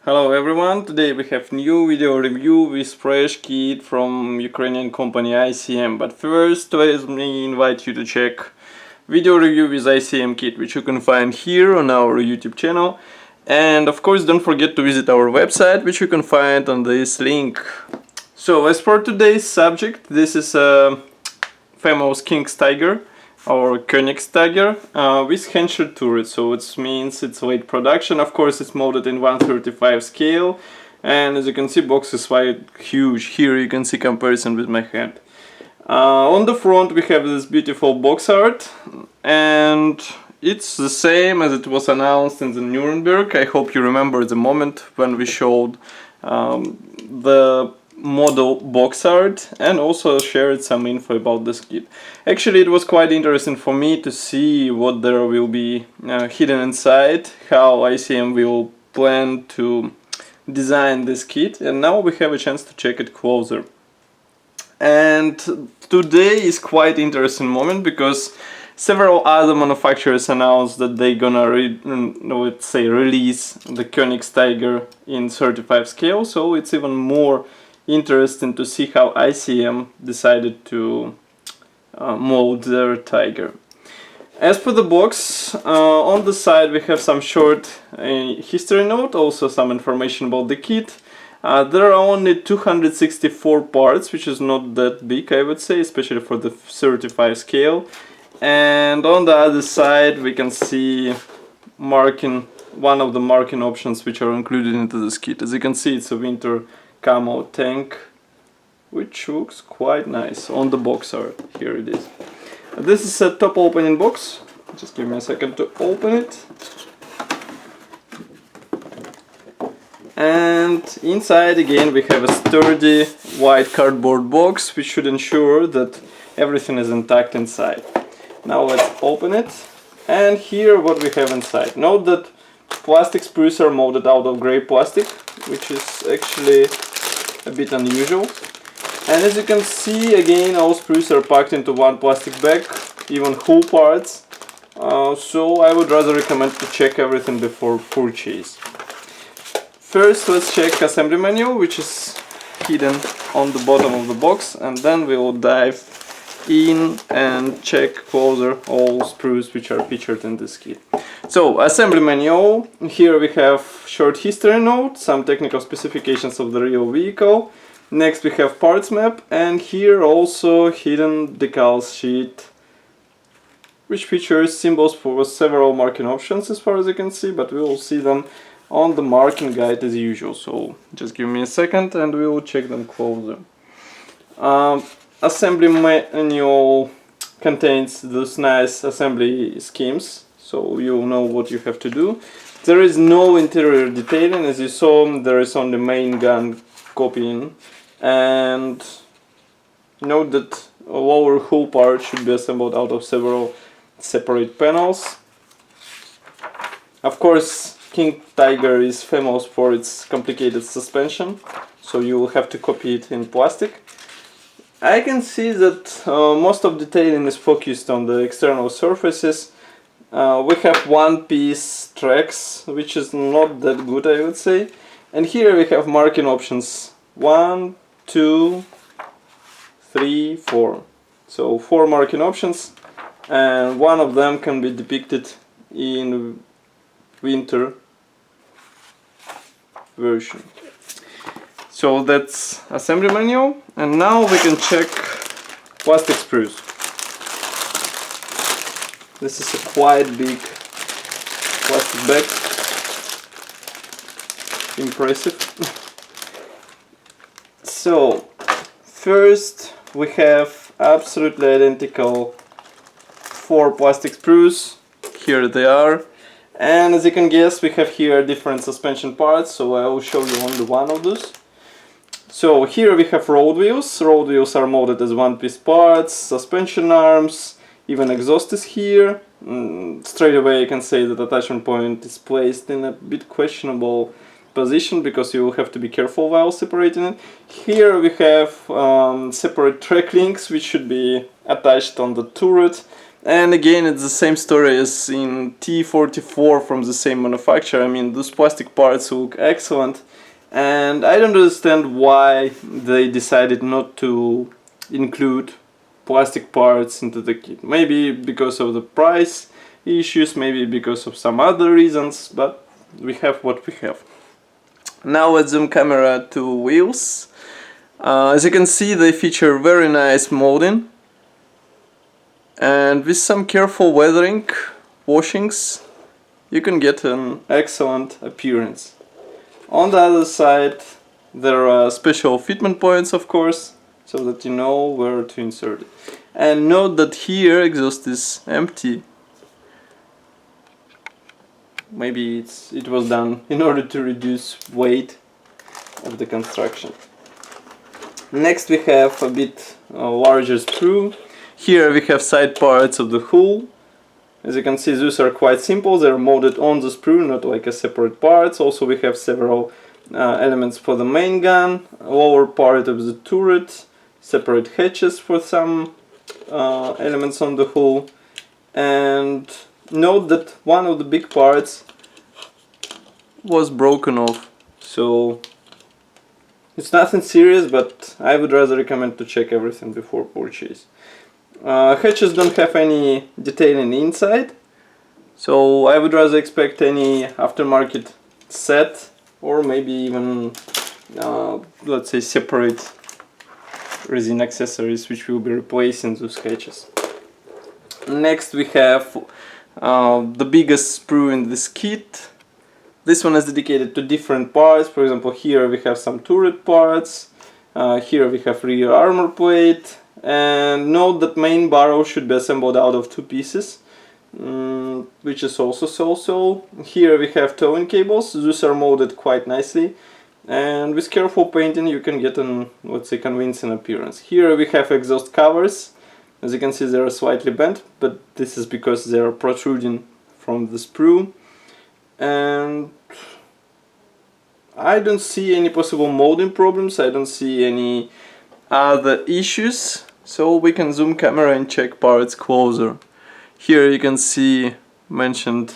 Hello everyone, today we have new video review with fresh kit from Ukrainian company ICM. But first let me invite you to check video review with ICM kit, which you can find here on our YouTube channel. And of course don't forget to visit our website, which you can find on this link. So as for today's subject, this is a famous Konigstiger or Konigstiger with Henscher turret, so it means it's late production. Of course it's molded in 1/35 scale, and as you can see, box is quite huge. Here you can see comparison with my hand. On the front we have this beautiful box art, and it's the same as it was announced in the Nuremberg. I hope you remember the moment when we showed the model box art and also shared some info about this kit. Actually, it was quite interesting for me to see what there will be hidden inside, how ICM will plan to design this kit, and now we have a chance to check it closer. And today is quite interesting moment because several other manufacturers announced that they're gonna let's say release the Konigstiger in 35 scale, so it's even more interesting to see how ICM decided to mold their tiger. As for the box, on the side we have some short history note, also some information about the kit. There are only 264 parts, which is not that big, I would say, especially for the 35 scale. And on the other side we can see marking, one of the marking options which are included into this kit. As you can see, it's a winter camo tank, which looks quite nice on the box art. Here it is. This is a top opening box. Just give me a second to open it. And inside again we have a sturdy white cardboard box, which should ensure that everything is intact inside. Now let's open it, and here what we have inside. Note that plastic sprues are molded out of grey plastic, which is actually a bit unusual. And as you can see, again, all sprues are packed into one plastic bag, even whole parts. So I would rather recommend to check everything before purchase. First let's check assembly manual, which is hidden on the bottom of the box, and then we will dive in and check closer all sprues which are featured in this kit. So, assembly manual. Here we have short history note, some technical specifications of the real vehicle. Next we have parts map, and here also hidden decals sheet, which features symbols for several marking options as far as you can see, but we will see them on the marking guide as usual. So just give me a second and we will check them closer. Assembly manual contains those nice assembly schemes, so you'll know what you have to do. There is no interior detailing, as you saw. There is only main gun copying, and note that a lower hull part should be assembled out of several separate panels. Of course, Konigstiger is famous for its complicated suspension, so you will have to copy it in plastic. I can see that most of detailing is focused on the external surfaces. We have one-piece tracks, which is not that good, I would say. And here we have marking options: 1, 2, 3, 4. So 4 marking options, and one of them can be depicted in winter version. So that's assembly manual, and now we can check plastic sprues. This is a quite big plastic bag. Impressive. So first we have absolutely identical 4 plastic sprues. Here they are. And as you can guess, we have here different suspension parts, so I will show you only one of those. So here we have road wheels. Road wheels are molded as one-piece parts, suspension arms, even exhaust is here. Straight away I can say that attachment point is placed in a bit questionable position, because you will have to be careful while separating it. Here we have separate track links, which should be attached on the turret. And again, it's the same story as in T44 from the same manufacturer. I mean, those plastic parts look excellent, and I don't understand why they decided not to include plastic parts into the kit. Maybe because of the price issues, maybe because of some other reasons, but we have what we have. Now let's zoom camera to wheels. As you can see, they feature very nice molding, and with some careful weathering, washings, you can get an excellent appearance. On the other side, there are special fitment points, of course, so that you know where to insert it. And note that here exhaust is empty. Maybe it was done in order to reduce weight of the construction. Next we have a bit larger sprue. Here we have side parts of the hull. As you can see, these are quite simple. They're molded on the sprue, not like a separate parts. Also we have several elements for the main gun, lower part of the turret, separate hatches for some elements on the hull. And note that one of the big parts was broken off. So it's nothing serious, but I would rather recommend to check everything before purchase. Hatches don't have any detailing inside, so I would rather expect any aftermarket set, or maybe even let's say separate resin accessories which will be replacing those hatches. Next we have the biggest sprue in this kit. This one is dedicated to different parts. For example, here we have some turret parts, here we have rear armor plate. And note that main barrel should be assembled out of two pieces, which is also so. Here we have towing cables. These are molded quite nicely, and with careful painting you can get an, let's say, convincing appearance. Here we have exhaust covers. As you can see, they are slightly bent, but this is because they are protruding from the sprue. And I don't see any possible molding problems. I don't see any other issues. So we can zoom camera and check parts closer. Here you can see mentioned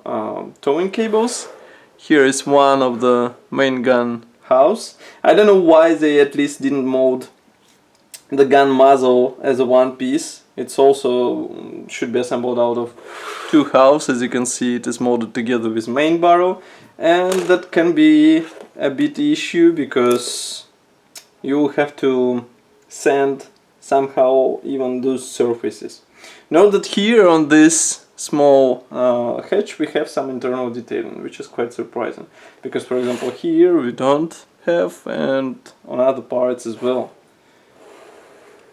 towing cables. Here is one of the main gun house. I don't know why they at least didn't mold the gun muzzle as a one piece. It's also should be assembled out of two halves. As you can see, it is molded together with main barrel, and that can be a bit issue because you have to sand somehow even those surfaces. Note that here on this small hatch we have some internal detailing, which is quite surprising, because for example here we don't have, and on other parts as well.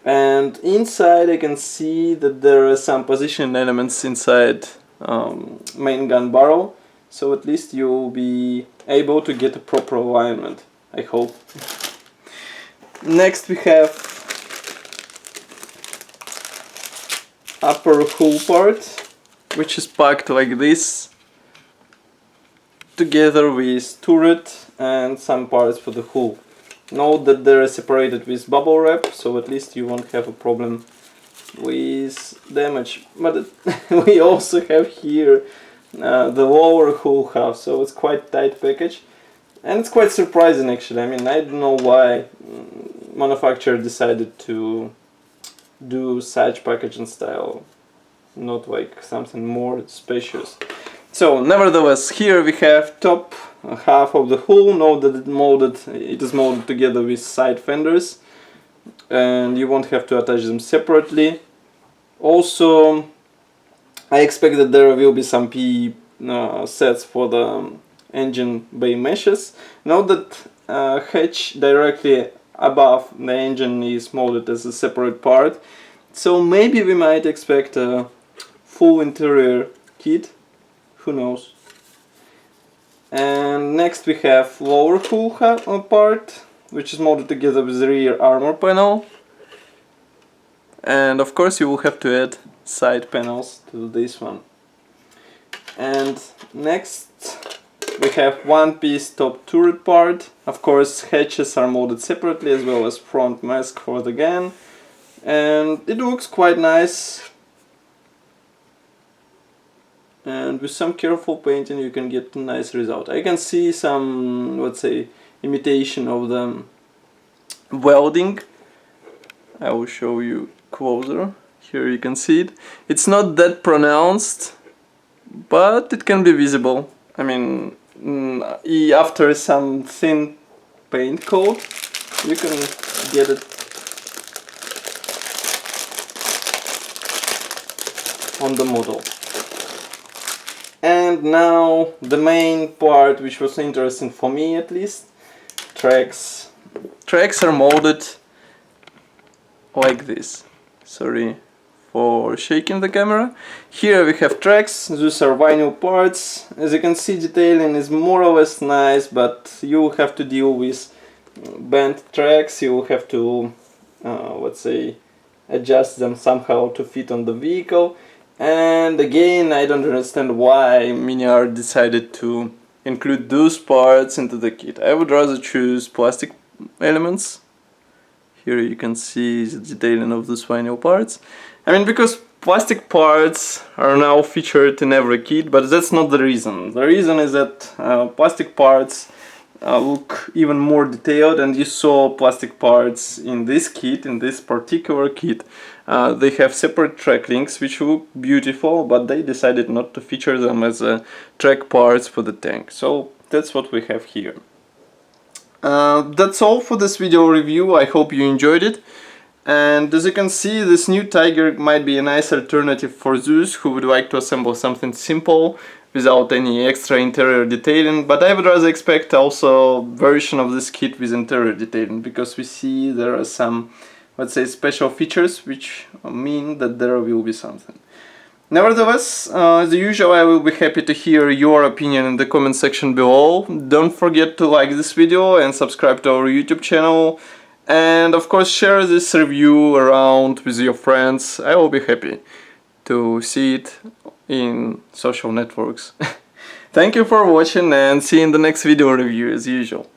And inside I can see that there are some positioning elements inside main gun barrel, so at least you'll be able to get a proper alignment, I hope. Next we have upper hull part, which is packed like this, together with turret and some parts for the hull. Note that they are separated with bubble wrap, so at least you won't have a problem with damage. But we also have here the lower hull half, so it's quite tight package, and it's quite surprising actually. I mean, I don't know why manufacturer decided to do such packaging style, not like something more spacious. So nevertheless, here we have top half of the hull. Note that it is molded together with side fenders, and you won't have to attach them separately. Also, I expect that there will be some PE sets for the engine bay meshes. Note that hatch directly above the engine is molded as a separate part, so maybe we might expect a full interior kit, who knows. And next we have lower hull part, which is molded together with the rear armor panel, and of course you will have to add side panels to this one. And next we have one piece top turret part. Of course hatches are molded separately, as well as front mask for the gun, and it looks quite nice. and with some careful painting you can get a nice result. I can see some, let's say, imitation of the welding. I will show you closer. Here you can see it. It's not that pronounced, but it can be visible. I mean, after some thin paint coat, you can get it on the model. And now the main part, which was interesting for me at least, tracks. Tracks are molded like this. Sorry for shaking the camera. Here we have tracks. These are vinyl parts. As you can see, detailing is more or less nice, but you will have to deal with bent tracks. You will have to, let's say, adjust them somehow to fit on the vehicle. And again, I don't understand why Miniart decided to include those parts into the kit. I would rather choose plastic elements. Here you can see the detailing of those vinyl parts. I mean, because plastic parts are now featured in every kit, but that's not the reason. The reason is that plastic parts look even more detailed, and you saw plastic parts in this kit, in this particular kit. They have separate track links which look beautiful, but they decided not to feature them as track parts for the tank. So that's what we have here. That's all for this video review. I hope you enjoyed it. And as you can see, this new Tiger might be a nice alternative for those who would like to assemble something simple without any extra interior detailing, but I would rather expect also version of this kit with interior detailing, because we see there are some, let's say, special features which mean that there will be something. Nevertheless, as usual, I will be happy to hear your opinion in the comment section below. Don't forget to like this video and subscribe to our YouTube channel. And of course, share this review around with your friends. I will be happy to see it in social networks. Thank you for watching, and see you in the next video review as usual.